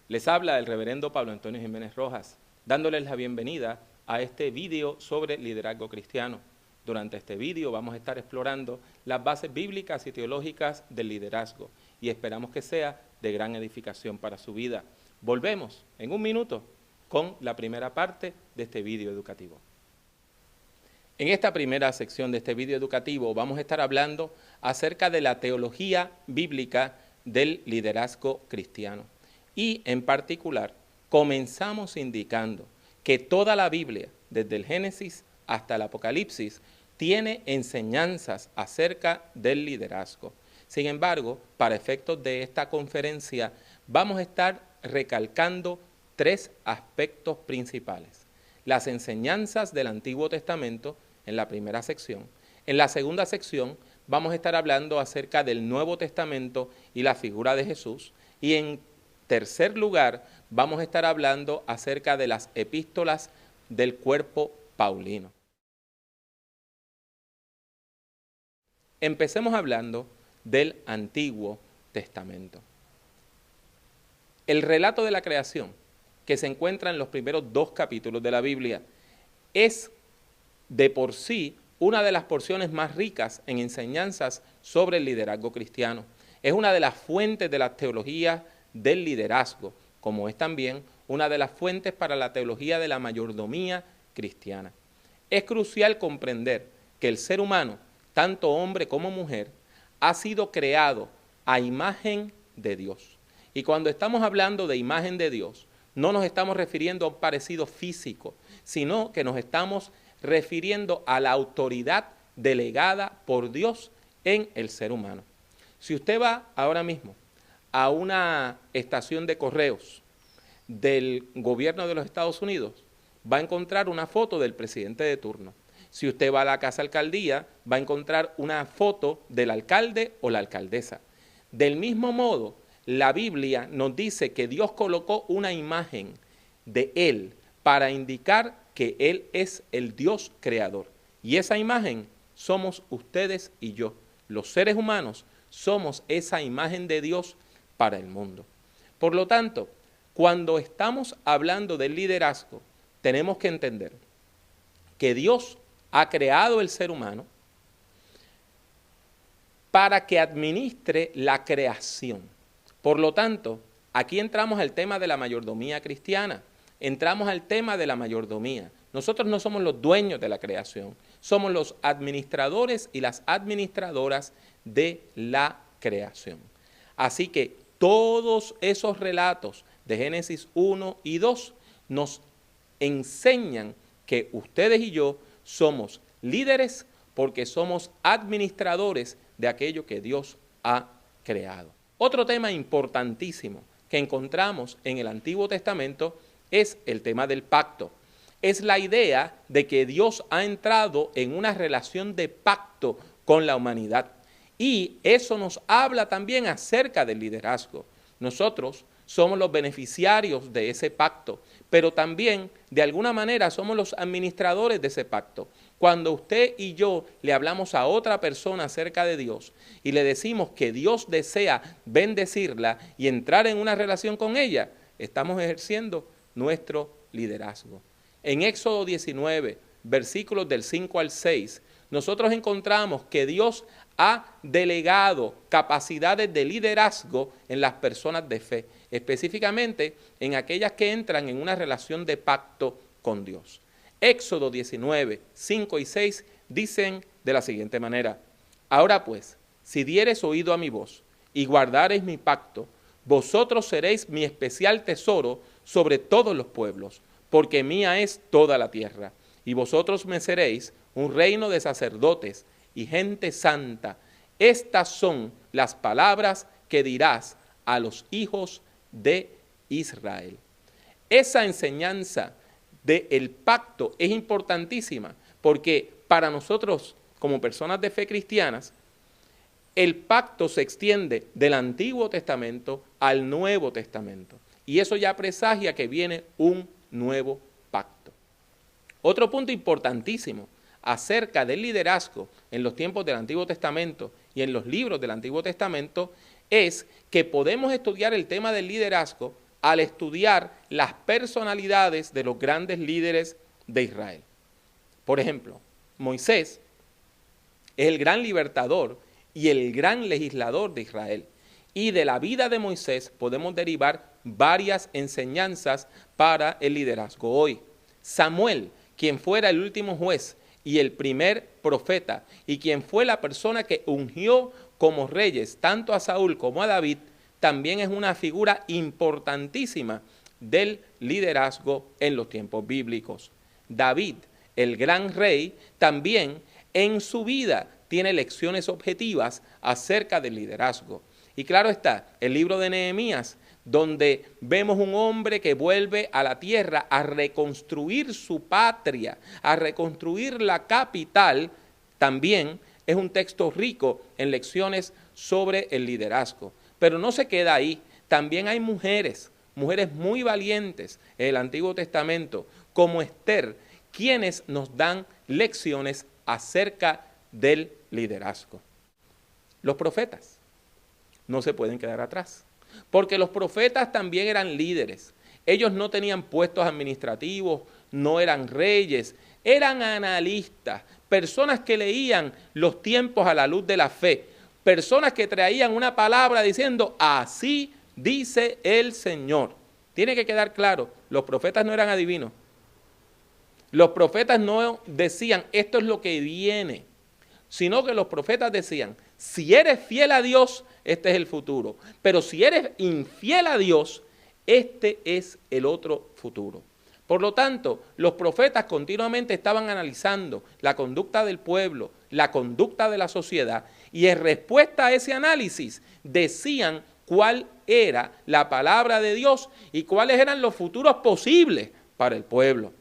Les habla el reverendo Pablo Antonio Jiménez Rojas, dándoles la bienvenida a este vídeo sobre liderazgo cristiano. Durante este vídeo vamos a estar explorando las bases bíblicas y teológicas del liderazgo y esperamos que sea de gran edificación para su vida. Volvemos en un minuto con la primera parte de este vídeo educativo. En esta primera sección de este vídeo educativo vamos a estar hablando acerca de la teología bíblica del liderazgo cristiano. Y en particular, comenzamos indicando que toda la Biblia, desde el Génesis hasta el Apocalipsis, tiene enseñanzas acerca del liderazgo. Sin embargo, para efectos de esta conferencia, vamos a estar recalcando tres aspectos principales. Las enseñanzas del Antiguo Testamento, en la primera sección. En la segunda sección, vamos a estar hablando acerca del Nuevo Testamento y la figura de Jesús. Y en tercer lugar, vamos a estar hablando acerca de las epístolas del cuerpo paulino. Empecemos hablando del Antiguo Testamento. El relato de la creación, que se encuentra en los primeros 2 capítulos de la Biblia, es de por sí una de las porciones más ricas en enseñanzas sobre el liderazgo cristiano. Es una de las fuentes de la teología del liderazgo, como es también una de las fuentes para la teología de la mayordomía cristiana. Es crucial comprender que el ser humano, tanto hombre como mujer, ha sido creado a imagen de Dios. Y cuando estamos hablando de imagen de Dios, no nos estamos refiriendo a un parecido físico, sino que nos estamos refiriendo a la autoridad delegada por Dios en el ser humano. Si usted va ahora mismo a una estación de correos del gobierno de los Estados Unidos, va a encontrar una foto del presidente de turno. Si usted va a la casa alcaldía, va a encontrar una foto del alcalde o la alcaldesa. Del mismo modo, la Biblia nos dice que Dios colocó una imagen de Él para indicar que Él es el Dios creador. Y esa imagen somos ustedes y yo. Los seres humanos somos esa imagen de Dios para el mundo. Por lo tanto, cuando estamos hablando del liderazgo, tenemos que entender que Dios ha creado el ser humano para que administre la creación. Por lo tanto, aquí entramos al tema de la mayordomía cristiana. Entramos al tema de la mayordomía. Nosotros no somos los dueños de la creación, somos los administradores y las administradoras de la creación. Así que todos esos relatos de Génesis 1 y 2 nos enseñan que ustedes y yo somos líderes porque somos administradores de aquello que Dios ha creado. Otro tema importantísimo que encontramos en el Antiguo Testamento es el tema del pacto. Es la idea de que Dios ha entrado en una relación de pacto con la humanidad. Y eso nos habla también acerca del liderazgo. Nosotros somos los beneficiarios de ese pacto, pero también de alguna manera somos los administradores de ese pacto. Cuando usted y yo le hablamos a otra persona acerca de Dios y le decimos que Dios desea bendecirla y entrar en una relación con ella, estamos ejerciendo nuestro liderazgo. En Éxodo 19, versículos del 5 al 6, nosotros encontramos que Dios ha delegado capacidades de liderazgo en las personas de fe, específicamente en aquellas que entran en una relación de pacto con Dios. Éxodo 19, 5 y 6 dicen de la siguiente manera: ahora pues, si diereis oído a mi voz y guardareis mi pacto, vosotros seréis mi especial tesoro sobre todos los pueblos, porque mía es toda la tierra, y vosotros me seréis un reino de sacerdotes y gente santa. Estas son las palabras que dirás a los hijos de Israel. Esa enseñanza del pacto es importantísima porque para nosotros como personas de fe cristianas, el pacto se extiende del Antiguo Testamento al Nuevo Testamento. Y eso ya presagia que viene un nuevo pacto. Otro punto importantísimo acerca del liderazgo en los tiempos del Antiguo Testamento y en los libros del Antiguo Testamento es que podemos estudiar el tema del liderazgo al estudiar las personalidades de los grandes líderes de Israel. Por ejemplo, Moisés es el gran libertador y el gran legislador de Israel. Y de la vida de Moisés podemos derivar varias enseñanzas para el liderazgo hoy. Samuel, quien fuera el último juez y el primer profeta, y quien fue la persona que ungió como reyes tanto a Saúl como a David, también es una figura importantísima del liderazgo en los tiempos bíblicos. David, el gran rey, también en su vida tiene lecciones objetivas acerca del liderazgo. Y claro está, el libro de Nehemías, donde vemos un hombre que vuelve a la tierra a reconstruir su patria, a reconstruir la capital, también es un texto rico en lecciones sobre el liderazgo. Pero no se queda ahí, también hay mujeres muy valientes en el Antiguo Testamento, como Esther, quienes nos dan lecciones acerca del liderazgo. Los profetas no se pueden quedar atrás, porque los profetas también eran líderes. Ellos no tenían puestos administrativos, no eran reyes, eran analistas, personas que leían los tiempos a la luz de la fe, personas que traían una palabra diciendo, así dice el Señor. Tiene que quedar claro, los profetas no eran adivinos. Los profetas no decían, esto es lo que viene, sino que los profetas decían, si eres fiel a Dios, este es el futuro. Pero si eres infiel a Dios, este es el otro futuro. Por lo tanto, los profetas continuamente estaban analizando la conducta del pueblo, la conducta de la sociedad, y en respuesta a ese análisis decían cuál era la palabra de Dios y cuáles eran los futuros posibles para el pueblo.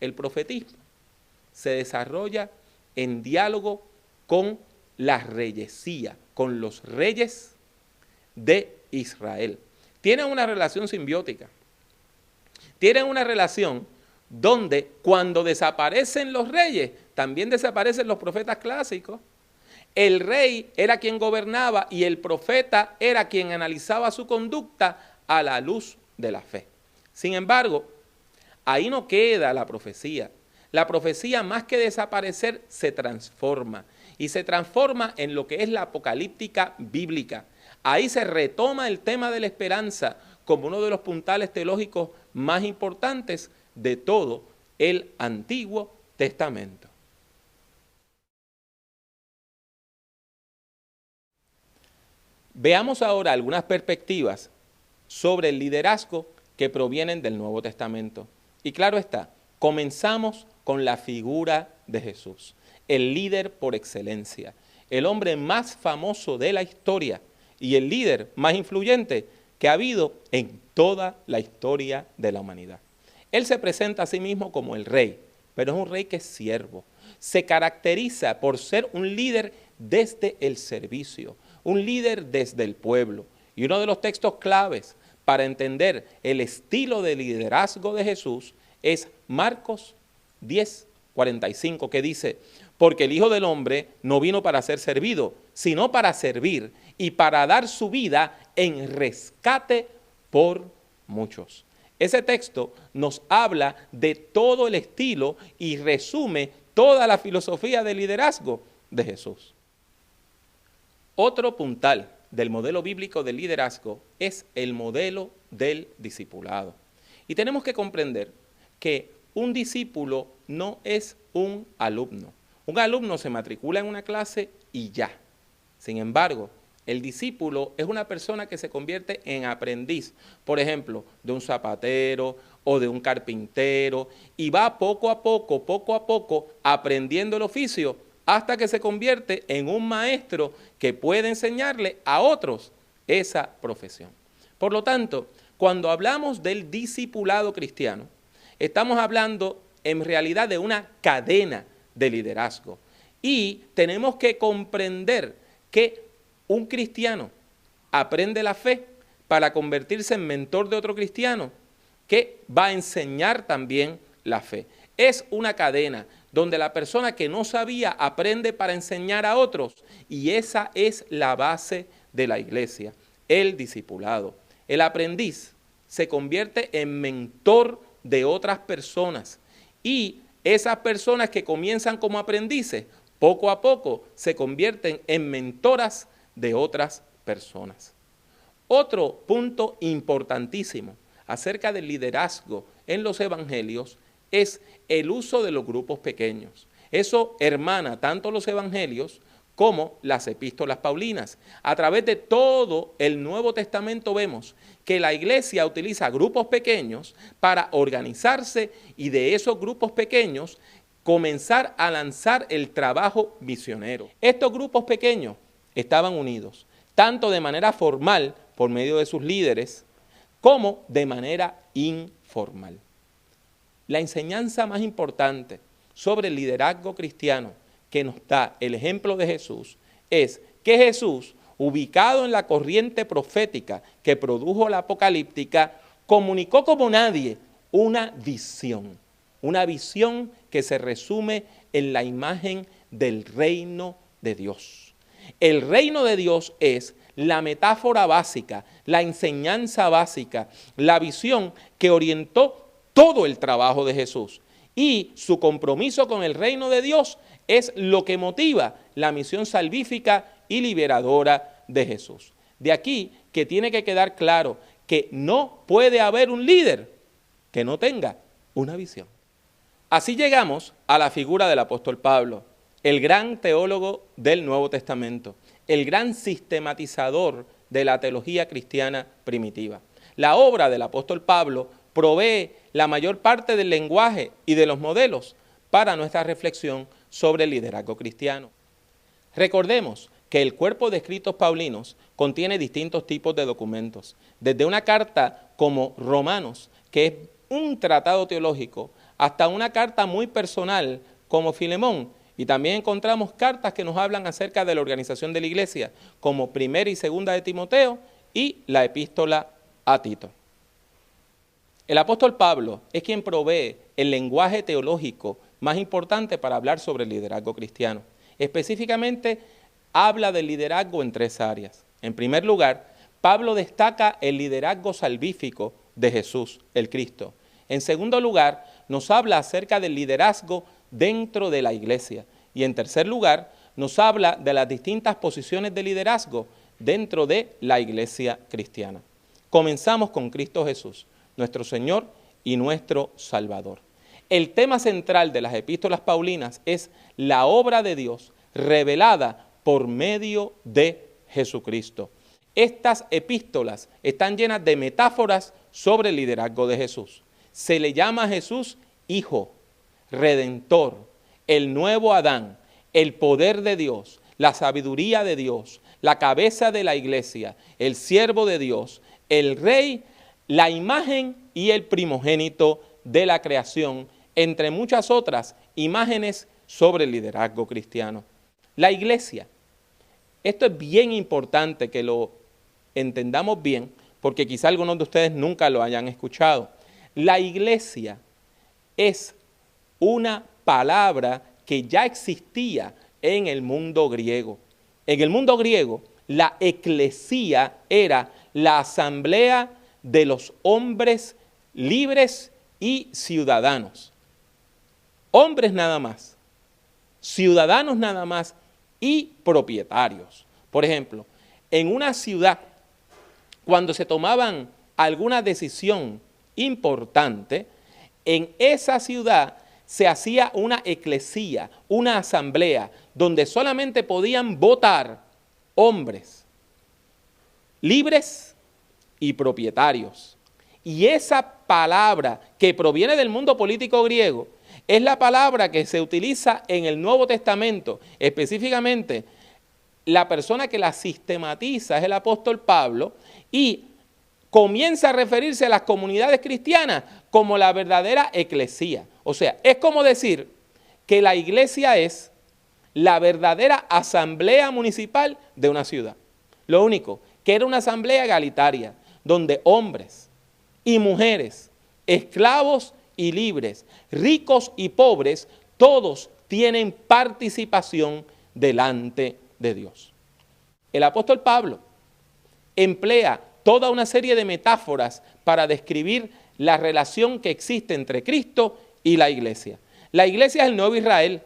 El profetismo se desarrolla en diálogo con la reyesía, con los reyes de Israel. Tienen una relación simbiótica. Tienen una relación donde cuando desaparecen los reyes, también desaparecen los profetas clásicos. El rey era quien gobernaba y el profeta era quien analizaba su conducta a la luz de la fe. Sin embargo, ahí no queda la profecía. La profecía, más que desaparecer, se transforma. Y se transforma en lo que es la apocalíptica bíblica. Ahí se retoma el tema de la esperanza como uno de los puntales teológicos más importantes de todo el Antiguo Testamento. Veamos ahora algunas perspectivas sobre el liderazgo que provienen del Nuevo Testamento. Y claro está, comenzamos con la figura de Jesús, el líder por excelencia, el hombre más famoso de la historia y el líder más influyente que ha habido en toda la historia de la humanidad. Él se presenta a sí mismo como el rey, pero es un rey que es siervo. Se caracteriza por ser un líder desde el servicio, un líder desde el pueblo. Y uno de los textos claves para entender el estilo de liderazgo de Jesús es Marcos 10:45, que dice, porque el Hijo del Hombre no vino para ser servido, sino para servir y para dar su vida en rescate por muchos. Ese texto nos habla de todo el estilo y resume toda la filosofía de liderazgo de Jesús. Otro puntal del modelo bíblico de liderazgo es el modelo del discipulado. Y tenemos que comprender que un discípulo no es un alumno. Un alumno se matricula en una clase y ya. Sin embargo, el discípulo es una persona que se convierte en aprendiz, por ejemplo, de un zapatero o de un carpintero, y va poco a poco, aprendiendo el oficio hasta que se convierte en un maestro que puede enseñarle a otros esa profesión. Por lo tanto, cuando hablamos del discipulado cristiano, estamos hablando en realidad de una cadena de liderazgo. Y tenemos que comprender que un cristiano aprende la fe para convertirse en mentor de otro cristiano que va a enseñar también la fe. Es una cadena donde la persona que no sabía aprende para enseñar a otros, y esa es la base de la iglesia, el discipulado. El aprendiz se convierte en mentor de otras personas. Y esas personas que comienzan como aprendices, poco a poco se convierten en mentoras de otras personas. Otro punto importantísimo acerca del liderazgo en los evangelios es el uso de los grupos pequeños. Eso hermana tanto los evangelios como las epístolas paulinas. A través de todo el Nuevo Testamento vemos que la iglesia utiliza grupos pequeños para organizarse y de esos grupos pequeños comenzar a lanzar el trabajo misionero. Estos grupos pequeños estaban unidos, tanto de manera formal por medio de sus líderes, como de manera informal. La enseñanza más importante sobre el liderazgo cristiano que nos da el ejemplo de Jesús es que Jesús, ubicado en la corriente profética que produjo la apocalíptica, comunicó como nadie una visión que se resume en la imagen del reino de Dios. El reino de Dios es la metáfora básica, la enseñanza básica, la visión que orientó todo el trabajo de Jesús. Y su compromiso con el reino de Dios es lo que motiva la misión salvífica y liberadora de Jesús. De aquí que tiene que quedar claro que no puede haber un líder que no tenga una visión. Así llegamos a la figura del apóstol Pablo, el gran teólogo del Nuevo Testamento, el gran sistematizador de la teología cristiana primitiva. La obra del apóstol Pablo provee la mayor parte del lenguaje y de los modelos para nuestra reflexión sobre el liderazgo cristiano. Recordemos que el cuerpo de escritos paulinos contiene distintos tipos de documentos, desde una carta como Romanos, que es un tratado teológico, hasta una carta muy personal como Filemón, y también encontramos cartas que nos hablan acerca de la organización de la iglesia, como Primera y Segunda de Timoteo y la epístola a Tito. El apóstol Pablo es quien provee el lenguaje teológico más importante para hablar sobre el liderazgo cristiano. Específicamente, habla del liderazgo en tres áreas. En primer lugar, Pablo destaca el liderazgo salvífico de Jesús, el Cristo. En segundo lugar, nos habla acerca del liderazgo dentro de la iglesia. Y en tercer lugar, nos habla de las distintas posiciones de liderazgo dentro de la iglesia cristiana. Comenzamos con Cristo Jesús, nuestro Señor y nuestro Salvador. El tema central de las epístolas paulinas es la obra de Dios revelada por medio de Jesucristo. Estas epístolas están llenas de metáforas sobre el liderazgo de Jesús. Se le llama a Jesús Hijo, Redentor, el nuevo Adán, el poder de Dios, la sabiduría de Dios, la cabeza de la iglesia, el siervo de Dios, el Rey, la imagen y el primogénito de la creación, entre muchas otras imágenes sobre el liderazgo cristiano. La iglesia, esto es bien importante que lo entendamos bien, porque quizá algunos de ustedes nunca lo hayan escuchado. La iglesia es una palabra que ya existía en el mundo griego. En el mundo griego, la eclesía era la asamblea de los hombres libres y ciudadanos. Hombres nada más, ciudadanos nada más y propietarios. Por ejemplo, en una ciudad, cuando se tomaban alguna decisión importante, en esa ciudad se hacía una eclesía, una asamblea, donde solamente podían votar hombres libres y propietarios. Y esa palabra que proviene del mundo político griego es la palabra que se utiliza en el Nuevo Testamento. Específicamente, la persona que la sistematiza es el apóstol Pablo y comienza a referirse a las comunidades cristianas como la verdadera eclesía. O sea, es como decir que la iglesia es la verdadera asamblea municipal de una ciudad. Lo único, que era una asamblea egalitaria, donde hombres y mujeres, esclavos y libres, ricos y pobres, todos tienen participación delante de Dios. El apóstol Pablo emplea toda una serie de metáforas para describir la relación que existe entre Cristo y la iglesia. La iglesia es el nuevo Israel.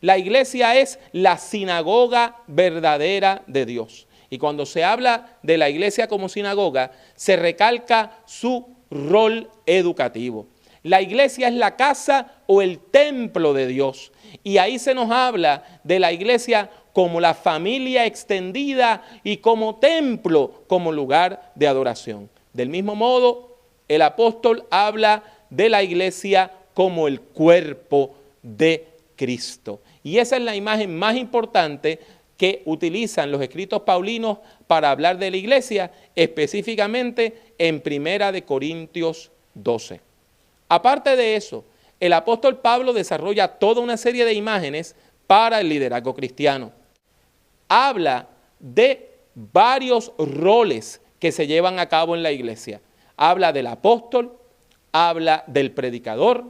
La iglesia es la sinagoga verdadera de Dios. Y cuando se habla de la iglesia como sinagoga, se recalca su rol educativo. La iglesia es la casa o el templo de Dios. Y ahí se nos habla de la iglesia como la familia extendida y como templo, como lugar de adoración. Del mismo modo, el apóstol habla de la iglesia como el cuerpo de Cristo. Y esa es la imagen más importante que utilizan los escritos paulinos para hablar de la iglesia, específicamente en 1 Corintios 12. Aparte de eso, el apóstol Pablo desarrolla toda una serie de imágenes para el liderazgo cristiano. Habla de varios roles que se llevan a cabo en la iglesia. Habla del apóstol, habla del predicador,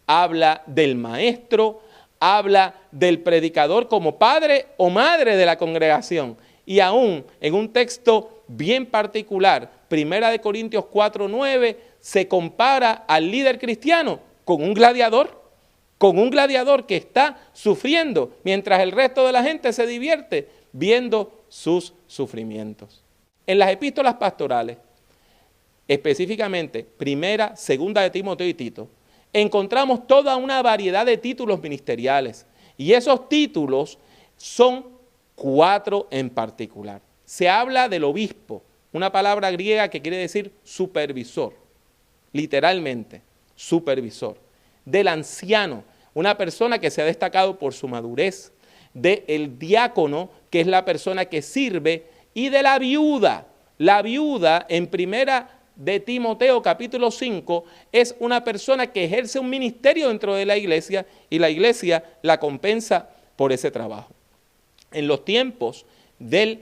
habla del maestro, habla del predicador como padre o madre de la congregación. Y aún en un texto bien particular, 1 Corintios 4:9, se compara al líder cristiano con un gladiador que está sufriendo mientras el resto de la gente se divierte viendo sus sufrimientos. En las epístolas pastorales, específicamente 1, 2 de Timoteo y Tito, encontramos toda una variedad de títulos ministeriales y esos títulos son 4 en particular. Se habla del obispo, una palabra griega que quiere decir supervisor, literalmente, supervisor. Del anciano, una persona que se ha destacado por su madurez. Del diácono, que es la persona que sirve. Y de la viuda. La viuda, en 1 de Timoteo capítulo 5, es una persona que ejerce un ministerio dentro de la iglesia y la iglesia la compensa por ese trabajo. En los tiempos de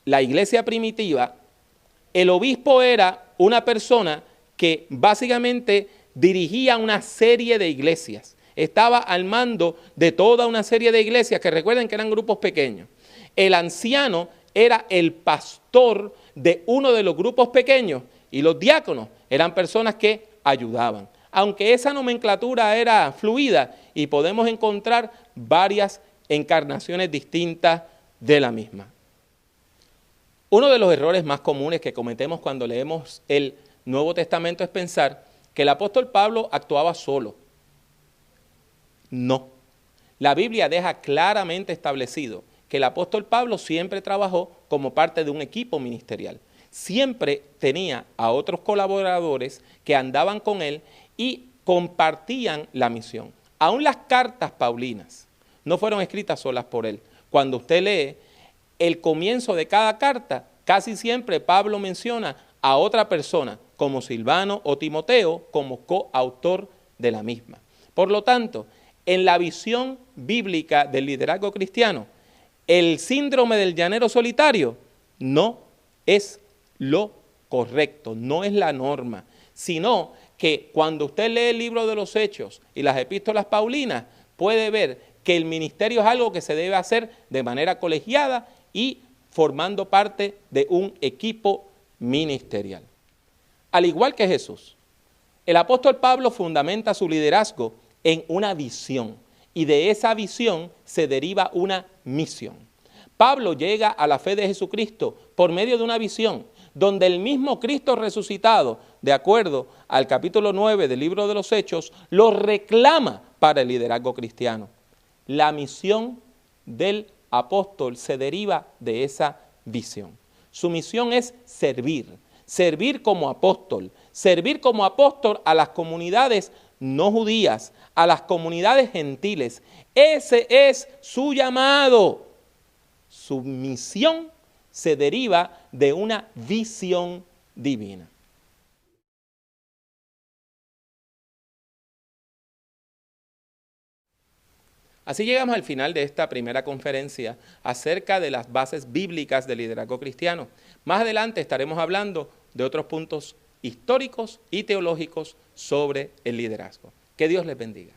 la iglesia primitiva, el obispo era una persona que básicamente dirigía una serie de iglesias. Estaba al mando de toda una serie de iglesias que recuerden que eran grupos pequeños. El anciano era el pastor de uno de los grupos pequeños y los diáconos eran personas que ayudaban. Aunque esa nomenclatura era fluida y podemos encontrar varias encarnaciones distintas de la misma. Uno de los errores más comunes que cometemos cuando leemos el Nuevo Testamento es pensar que el apóstol Pablo actuaba solo. No. La Biblia deja claramente establecido que el apóstol Pablo siempre trabajó como parte de un equipo ministerial. Siempre tenía a otros colaboradores que andaban con él y compartían la misión. Aún las cartas paulinas no fueron escritas solas por él. Cuando usted lee el comienzo de cada carta, casi siempre Pablo menciona a otra persona, como Silvano o Timoteo, como coautor de la misma. Por lo tanto, en la visión bíblica del liderazgo cristiano, el síndrome del llanero solitario no es lo correcto, no es la norma, sino que cuando usted lee el libro de los Hechos y las epístolas paulinas, puede ver que el ministerio es algo que se debe hacer de manera colegiada y formando parte de un equipo ministerial. Al igual que Jesús, el apóstol Pablo fundamenta su liderazgo en una visión y de esa visión se deriva una misión. Pablo llega a la fe de Jesucristo por medio de una visión donde el mismo Cristo resucitado, de acuerdo al capítulo 9 del libro de los Hechos, lo reclama para el liderazgo cristiano. La misión del apóstol se deriva de esa visión. Su misión es servir como apóstol a las comunidades no judías, a las comunidades gentiles. Ese es su llamado. Su misión se deriva de una visión divina. Así llegamos al final de esta primera conferencia acerca de las bases bíblicas del liderazgo cristiano. Más adelante estaremos hablando de otros puntos históricos y teológicos sobre el liderazgo. Que Dios les bendiga.